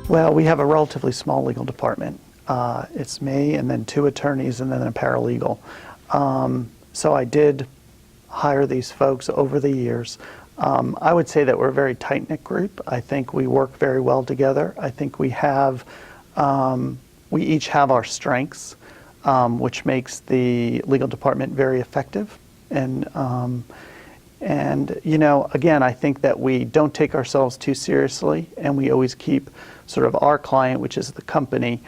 Well, we have a relatively small legal department. It's me and then 2 attorneys and then a paralegal. So I did hire these folks over the years. I would say that we're a very tight-knit group. I think we work very well together. I think we each have our strengths, which makes the legal department very effective. And you know, again, I think that we don't take ourselves too seriously, and we always keep sort of our client, which is the company's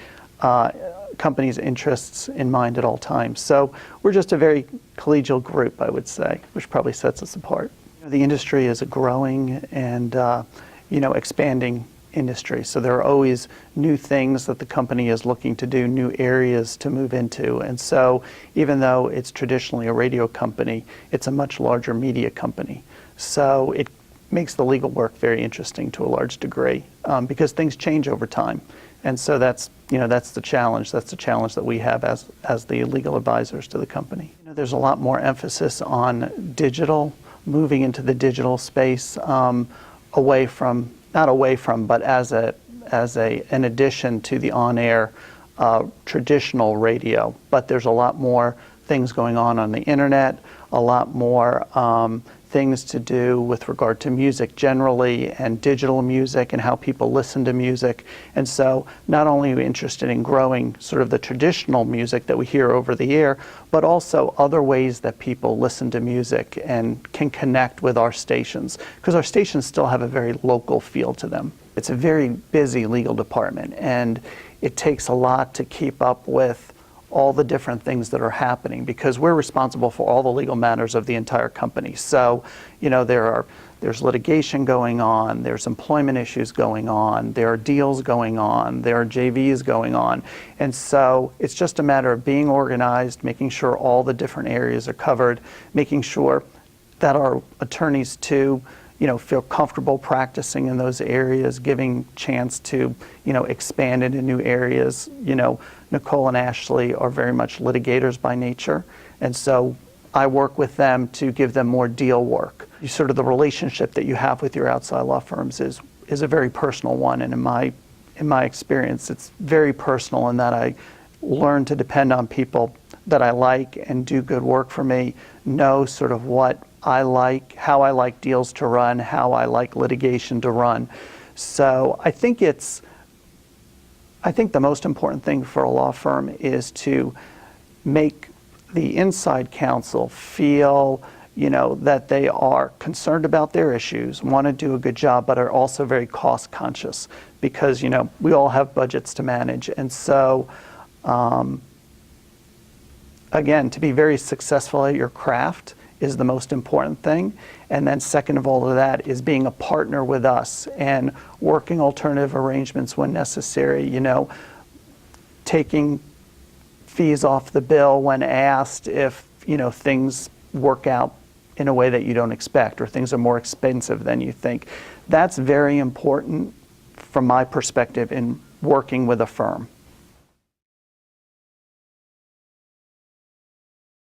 interests in mind at all times. So we're just a very collegial group, I would say, which probably sets us apart. The industry is a growing and expanding industry. So there are always new things that the company is looking to do, new areas to move into. And so even though it's traditionally a radio company, it's a much larger media company. So it makes the legal work very interesting to a large degree because things change over time. And so that's the challenge. That's the challenge that we have as the legal advisors to the company. There's a lot more emphasis on digital, moving into the digital space, not away from, but as an addition to the on-air traditional radio. But there's a lot more things going on the internet, a lot more things to do with regard to music generally and digital music and how people listen to music. And so not only are we interested in growing sort of the traditional music that we hear over the air, but also other ways that people listen to music and can connect with our stations, because our stations still have a very local feel to them. It's a very busy legal department, and it takes a lot to keep up with all the different things that are happening, because we're responsible for all the legal matters of the entire company. So, there's litigation going on, there's employment issues going on, there are deals going on, there are JVs going on. And so it's just a matter of being organized, making sure all the different areas are covered, making sure that our attorneys too, feel comfortable practicing in those areas, giving chance to, expand into new areas. Nicole and Ashley are very much litigators by nature, and so I work with them to give them more deal work. Sort of the relationship that you have with your outside law firms is a very personal one, and in my experience, it's very personal in that I learn to depend on people that I like and do good work for me, know sort of what I like, how I like deals to run, how I like litigation to run. So I think the most important thing for a law firm is to make the inside counsel feel, that they are concerned about their issues, want to do a good job, but are also very cost conscious, because, we all have budgets to manage. And so, again, to be very successful at your craft is the most important thing. And then second of all to that is being a partner with us and working alternative arrangements when necessary, taking fees off the bill when asked if, things work out in a way that you don't expect or things are more expensive than you think. That's very important from my perspective in working with a firm.